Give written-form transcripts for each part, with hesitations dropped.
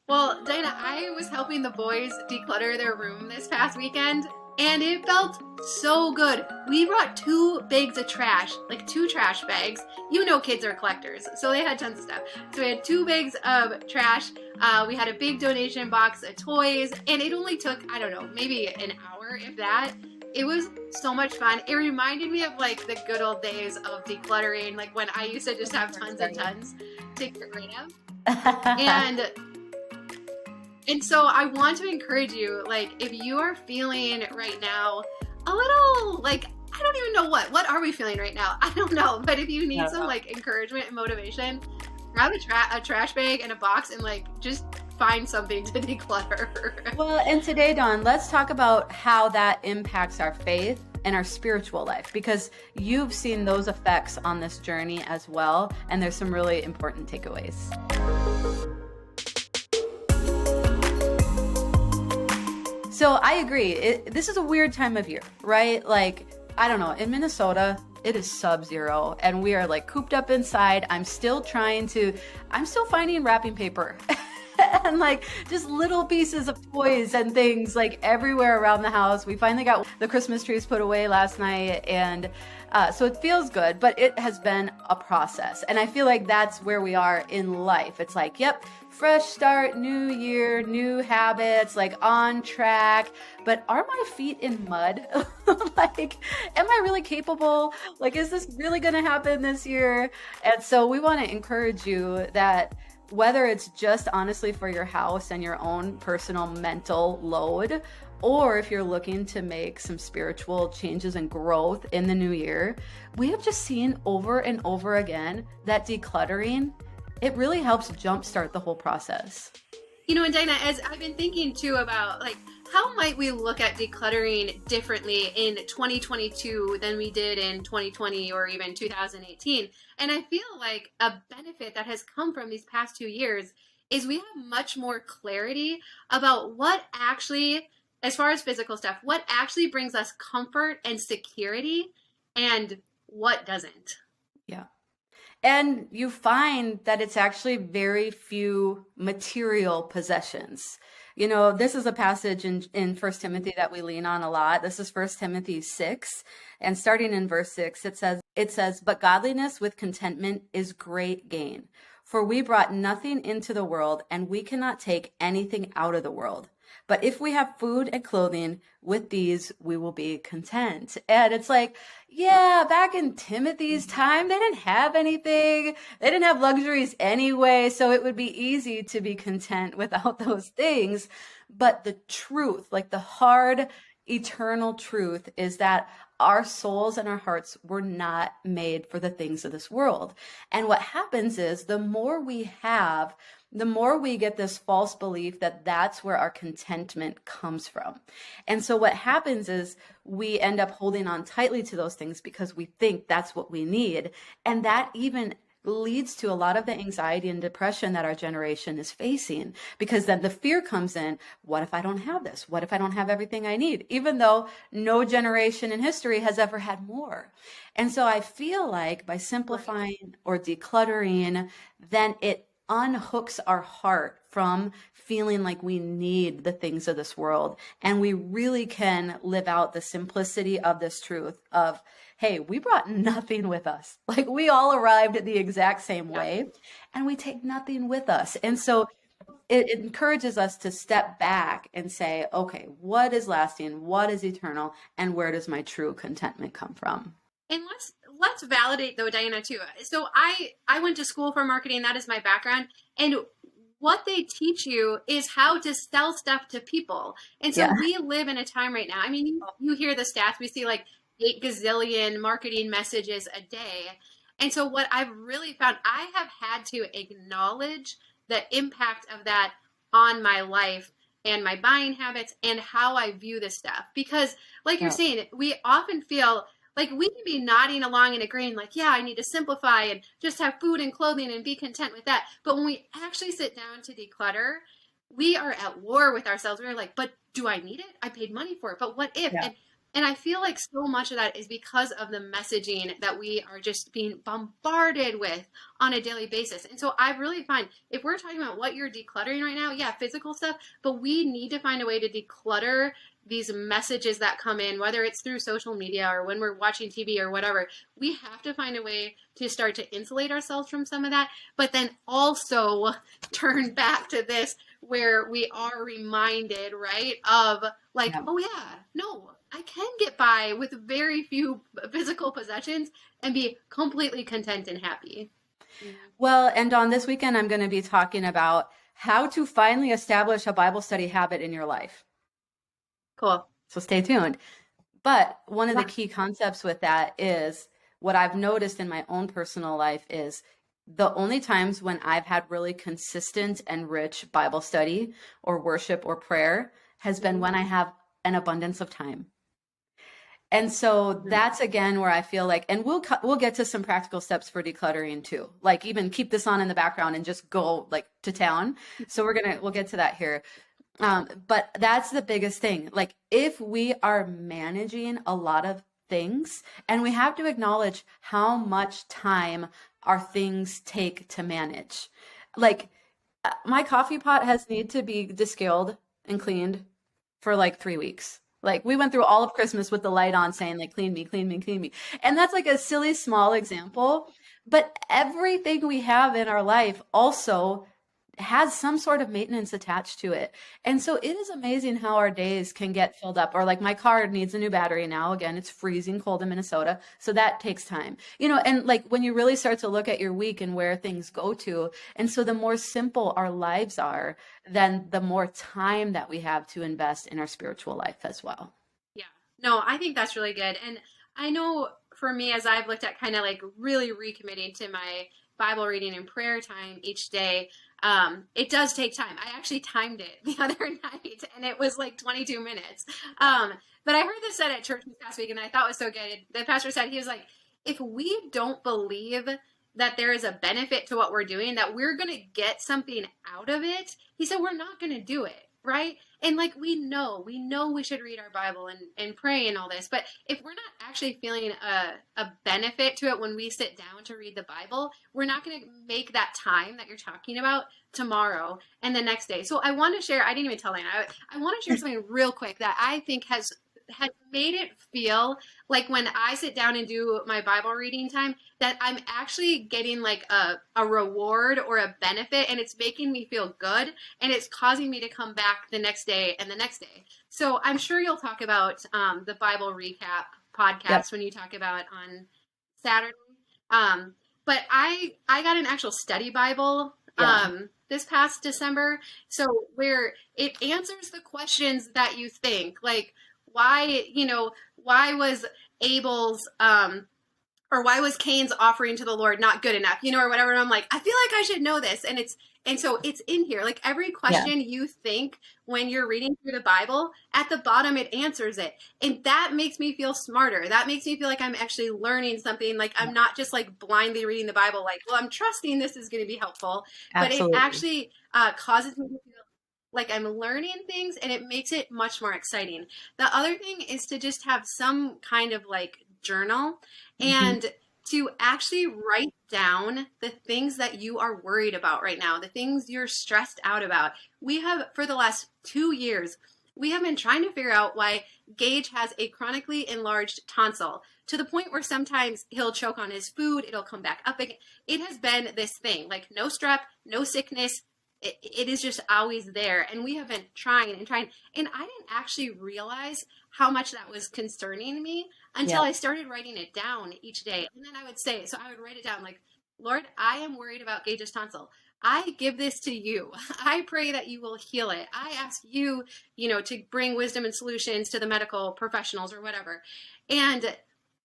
Well, Dinah, I was helping the boys declutter their room this past weekend, and it felt so good. We brought two bags of trash, like two trash bags. You know kids are collectors, so they had tons of stuff. So we had two bags of trash. We had a big donation box of toys, and it only took, I don't know, maybe an hour, if that. It was so much fun. It reminded me of like the good old days of decluttering, like when I used to just have tons and tons to get rid of. And And so I want to encourage you, like, if you are feeling right now a little, like, I don't even know what are we feeling right now? I don't know. But if you need some, like, encouragement and motivation, grab a trash bag and a box and, like, just find something to declutter. Well, and today, Dawn, let's talk about how that impacts our faith and our spiritual life, because you've seen those effects on this journey as well. And there's some really important takeaways. So I agree. This is a weird time of year, right? Like, I don't know, in Minnesota, it is sub-zero and we are like cooped up inside. I'm still finding wrapping paper and like just little pieces of toys and things like everywhere around the house. We finally got the Christmas trees put away last night, and so it feels good, but it has been a process. And I feel like that's where we are in life. It's like, yep, fresh start, new year, new habits, like on track. But are my feet in mud? Like, am I really capable? Like, is this really going to happen this year? And so we want to encourage you that whether it's just honestly for your house and your own personal mental load, or if you're looking to make some spiritual changes and growth in the new year, we have just seen over and over again that decluttering, it really helps jumpstart the whole process. You know, and Dinah, as I've been thinking too about like, how might we look at decluttering differently in 2022 than we did in 2020 or even 2018? And I feel like a benefit that has come from these past 2 years is we have much more clarity about what actually, as far as physical stuff, what actually brings us comfort and security and what doesn't. Yeah. And you find that it's actually very few material possessions. You know, this is a passage in 1 Timothy that we lean on a lot. This is 1 Timothy 6. And starting in verse 6, it says, "But godliness with contentment is great gain. For we brought nothing into the world, and we cannot take anything out of the world. But if we have food and clothing, with these we will be content." And it's like, yeah, back in Timothy's time, they didn't have anything. They didn't have luxuries anyway. So it would be easy to be content without those things. But the truth, like the hard, eternal truth, is that our souls and our hearts were not made for the things of this world. And what happens is the more we have, the more we get this false belief that that's where our contentment comes from. And so what happens is we end up holding on tightly to those things because we think that's what we need. And that even leads to a lot of the anxiety and depression that our generation is facing, because then the fear comes in. What if I don't have this? What if I don't have everything I need? Even though no generation in history has ever had more. And so I feel like by simplifying or decluttering, then it unhooks our heart from feeling like we need the things of this world. And we really can live out the simplicity of this truth of, hey, we brought nothing with us. Like, we all arrived at the exact same way, and we take nothing with us. And so it encourages us to step back and say, okay, what is lasting? What is eternal? And where does my true contentment come from? And let's validate though, Diana, too. So I went to school for marketing. That is my background. And what they teach you is how to sell stuff to people. And so we live in a time right now. I mean, you hear the stats. We see like 8 gazillion marketing messages a day. And so what I've really found, I have had to acknowledge the impact of that on my life and my buying habits and how I view this stuff. Because like you're saying, we often feel like we can be nodding along and agreeing like, yeah, I need to simplify and just have food and clothing and be content with that. But when we actually sit down to declutter, we are at war with ourselves. We're like, but do I need it? I paid money for it. But what if? And I feel like so much of that is because of the messaging that we are just being bombarded with on a daily basis. And so I really find if we're talking about what you're decluttering right now, yeah, physical stuff, but we need to find a way to declutter these messages that come in, whether it's through social media or when we're watching TV or whatever. We have to find a way to start to insulate ourselves from some of that, but then also turn back to this where we are reminded, right, of like, Yeah. oh yeah, no, I can get by with very few physical possessions and be completely content and happy. Well, and on this weekend, I'm going to be talking about how to finally establish a Bible study habit in your life. Cool. So stay tuned. But one of the Yeah. key concepts with that is what I've noticed in my own personal life is the only times when I've had really consistent and rich Bible study or worship or prayer has been when I have an abundance of time. And so that's again where I feel like, and we'll get to some practical steps for decluttering too. Like even keep this on in the background and just go like to town. So we'll get to that here. But that's the biggest thing. Like if we are managing a lot of things, and we have to acknowledge how much time our things take to manage. Like my coffee pot has need to be descaled and cleaned for like 3 weeks. Like we went through all of Christmas with the light on saying like, clean me, clean me, clean me. And that's like a silly small example, but everything we have in our life also has some sort of maintenance attached to it. And so it is amazing how our days can get filled up. Or like my car needs a new battery now. Again, it's freezing cold in Minnesota. So that takes time. And like when you really start to look at your week and where things go to. And so the more simple our lives are, then the more time that we have to invest in our spiritual life as well. Yeah. No, I think that's really good. And I know for me, as I've looked at kind of like really recommitting to my Bible reading and prayer time each day, it does take time. I actually timed it the other night and it was like 22 minutes. But I heard this said at church this past week and I thought it was so good. The pastor said, he was like, if we don't believe that there is a benefit to what we're doing, that we're going to get something out of it, he said, we're not going to do it. Right. And like, we know we should read our Bible and pray and all this, but if we're not actually feeling a benefit to it when we sit down to read the Bible, we're not going to make that time that you're talking about tomorrow and the next day. So I want to share, I didn't even tell Lana, I want to share something real quick that I think has made it feel like when I sit down and do my Bible reading time, that I'm actually getting like a reward or a benefit, and it's making me feel good, and it's causing me to come back the next day and the next day. So I'm sure you'll talk about the Bible recap podcast Yep. when you talk about on Saturday. But I got an actual study Bible Yeah. this past December, so where it answers the questions that you think, like why was Abel's or why was Cain's offering to the Lord not good enough, or whatever. And I'm like, I feel like I should know this. And so it's in here. Like every question you think when you're reading through the Bible, at the bottom it answers it. And that makes me feel smarter. That makes me feel like I'm actually learning something. Like I'm not just like blindly reading the Bible, like, well, I'm trusting this is going to be helpful. But it Absolutely. actually causes me to feel like I'm learning things, and it makes it much more exciting. The other thing is to just have some kind of like journal and to actually write down the things that you are worried about right now, the things you're stressed out about. We have, for the last 2 years, we have been trying to figure out why Gage has a chronically enlarged tonsil to the point where sometimes he'll choke on his food, it'll come back up again. It has been this thing, like no strep, no sickness. It is just always there. And we have been trying and trying. And I didn't actually realize how much that was concerning me until I started writing it down each day. And then I would say, so I would write it down like, Lord, I am worried about Gage's tonsil. I give this to you. I pray that you will heal it. I ask you, to bring wisdom and solutions to the medical professionals or whatever. And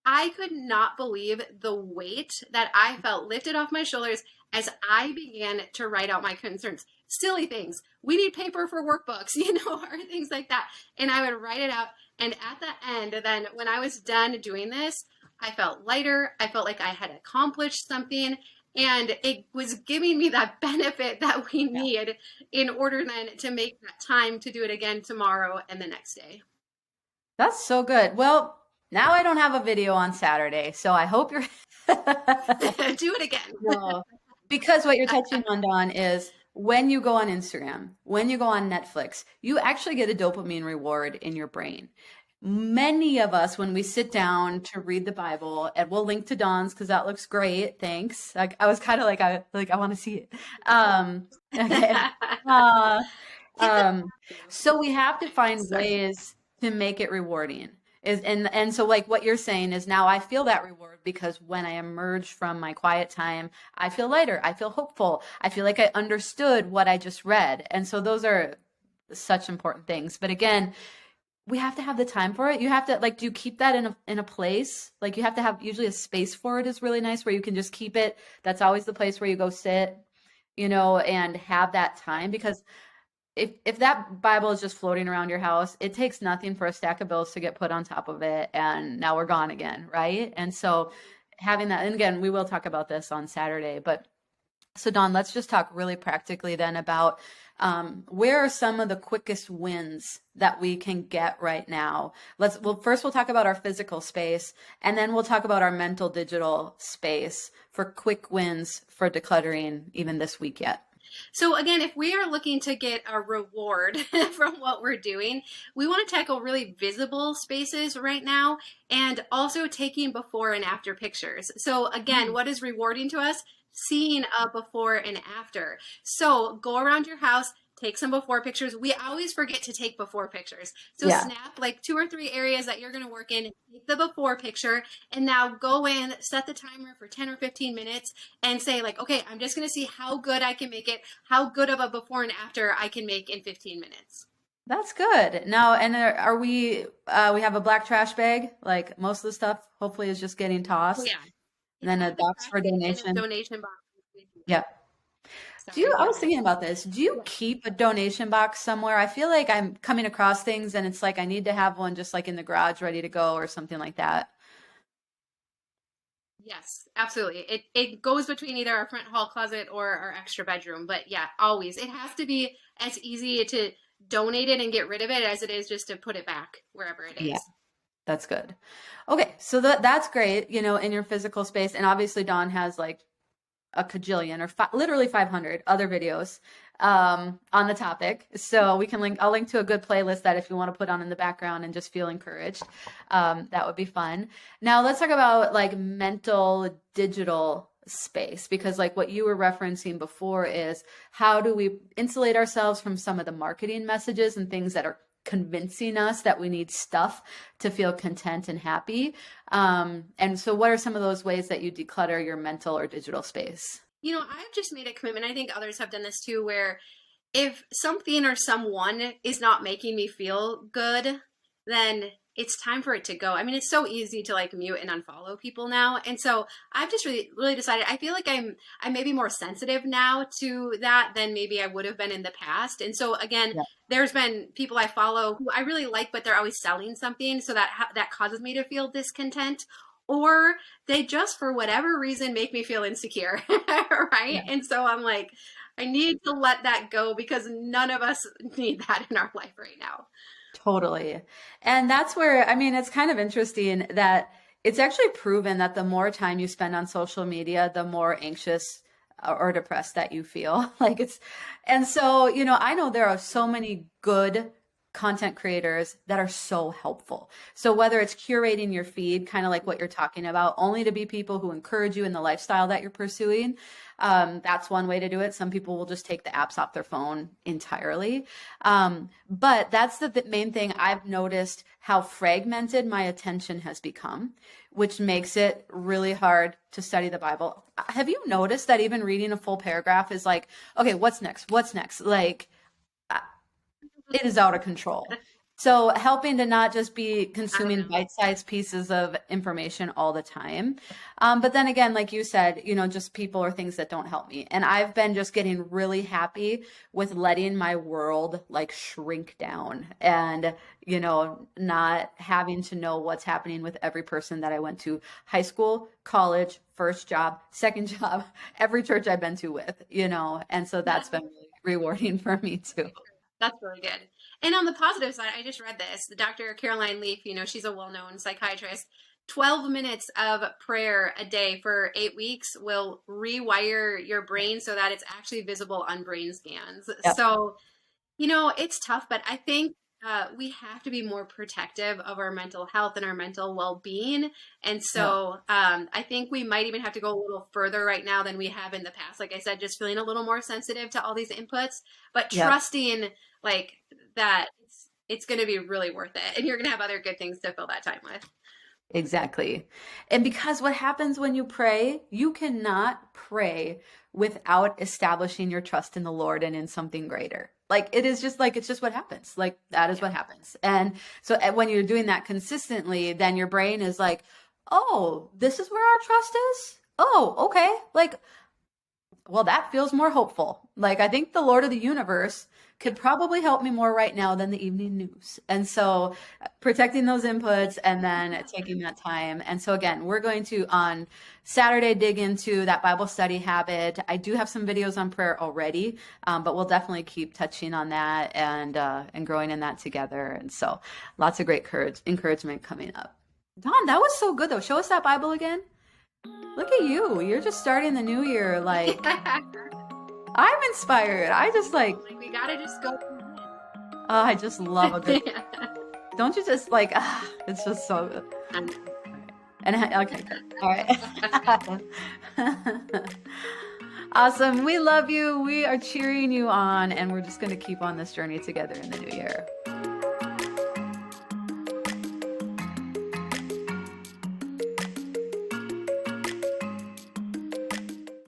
I could not believe the weight that I felt lifted off my shoulders as I began to write out my concerns. Silly things. We need paper for workbooks, or things like that. And I would write it out. And at the end, then when I was done doing this, I felt lighter. I felt like I had accomplished something. And it was giving me that benefit that we need in order then to make that time to do it again tomorrow and the next day. That's so good. Well, now I don't have a video on Saturday, so I hope you're Do it again. no. Because what you're touching on, Dawn, is when you go on Instagram, when you go on Netflix, you actually get a dopamine reward in your brain. Many of us, when we sit down to read the Bible, and we'll link to Dawn's because that looks great. Thanks. Like I was kind of I want to see it. Okay. Uh, Give them um, so we have to find sorry. ways to make it rewarding. And so like what you're saying is now I feel that reward because when I emerge from my quiet time, I feel lighter, I feel hopeful, I feel like I understood what I just read. And so those are such important things. But again, we have to have the time for it. You have to like, do you keep that in a place? Like you have to have usually a space for it is really nice where you can just keep it. That's always the place where you go sit, and have that time because if that Bible is just floating around your house, it takes nothing for a stack of bills to get put on top of it, and now we're gone again, right? And so having that, and again, we will talk about this on Saturday, but so Dawn, let's just talk really practically then about where are some of the quickest wins that we can get right now? First we'll talk about our physical space, and then we'll talk about our mental digital space for quick wins for decluttering even this week yet. So again, if we are looking to get a reward from what we're doing, we want to tackle really visible spaces right now and also taking before and after pictures. So again, what is rewarding to us? Seeing a before and after. So go around your house, take some before pictures. We always forget to take before pictures. So Yeah. snap like 2 or 3 areas that you're going to work in, take the before picture, and now go in, set the timer for 10 or 15 minutes and say like, okay, I'm just going to see how good I can make it, how good of a before and after I can make in 15 minutes. That's good. Now, and are we have a black trash bag? Like most of the stuff hopefully is just getting Oh tossed. yeah. And then a The box trash for can and a donation. donation box. Yeah. Sorry, I yeah. was thinking about this. Do you keep a donation box somewhere? I feel like I'm coming across things and it's like I need to have one just like in the garage ready to go or something like that. Yes, absolutely. It goes between either our front hall closet or our extra bedroom. But yeah, always. It has to be as easy to donate it and get rid of it as it is just to put it back wherever it Yeah, is. that's good. Okay, so that's great, in your physical space. And obviously Dawn has like a cajillion or literally 500 other videos on the topic. So I'll link to a good playlist that if you want to put on in the background and just feel encouraged, that would be fun. Now let's talk about like mental digital space, because like what you were referencing before is how do we insulate ourselves from some of the marketing messages and things that are convincing us that we need stuff to feel content and happy. And so what are some of those ways that you declutter your mental or digital space? I've just made a commitment. I think others have done this too, where if something or someone is not making me feel good, then it's time for it to go. I mean, it's so easy to like mute and unfollow people now. And so I've just really decided I feel like I'm maybe more sensitive now to that than maybe I would have been in the past. And so again, Yeah. there's been people I follow who I really like, but they're always selling something, so that causes me to feel discontent. Or they just, for whatever reason, make me feel insecure, right? Yeah. And so I'm like, I need to let that go because none of us need that in our life right now. Totally. And that's where, I mean, it's kind of interesting that it's actually proven that the more time you spend on social media, the more anxious or depressed that you feel. And so, I know there are so many good content creators that are so helpful. So whether it's curating your feed, kind of like what you're talking about, only to be people who encourage you in the lifestyle that you're pursuing, that's one way to do it. Some people will just take the apps off their phone entirely. But that's the main thing I've noticed, how fragmented my attention has become, which makes it really hard to study the Bible. Have you noticed that even reading a full paragraph is like, okay, what's next? What's next? Like, it is out of control. So helping to not just be I consuming know. bite-sized pieces of information all the time. But then again, like you said, just people or things that don't help me. And I've been just getting really happy with letting my world like shrink down and, not having to know what's happening with every person that I went to high school, college, first job, second job, every church I've been to with, and so that's been really rewarding for me too. That's really good. And on the positive side, I just read this. The Dr. Caroline Leaf, she's a well-known psychiatrist. 12 minutes of prayer a day for 8 weeks will rewire your brain so that it's actually visible on brain scans. Yep. So, it's tough, but I think we have to be more protective of our mental health and our mental well-being. And so I think we might even have to go a little further right now than we have in the past. Like I said, just feeling a little more sensitive to all these inputs, but trusting like that it's going to be really worth it. And you're going to have other good things to fill that time with. Exactly. And because what happens when you pray, you cannot pray without establishing your trust in the Lord and in something greater. Like it is just like, it's just what happens. Like that is what happens. And so when you're doing that consistently, then your brain is like, oh, this is where our trust is. Oh, okay. Like, well, that feels more hopeful. Like I think the Lord of the universe could probably help me more right now than the evening news. And so protecting those inputs and then taking that time. And so again, we're going to on Saturday dig into that Bible study habit. I do have some videos on prayer already, but we'll definitely keep touching on that and growing in that together. And so lots of great encouragement coming up. Dawn, that was so good though. Show us that Bible again. Look at you. You're just starting the new year like I'm inspired. I just like we gotta just go. Oh, I just love a good. Don't you just like? It's just so good. And okay, all right. Awesome. We love you. We are cheering you on, and we're just gonna keep on this journey together in the new year.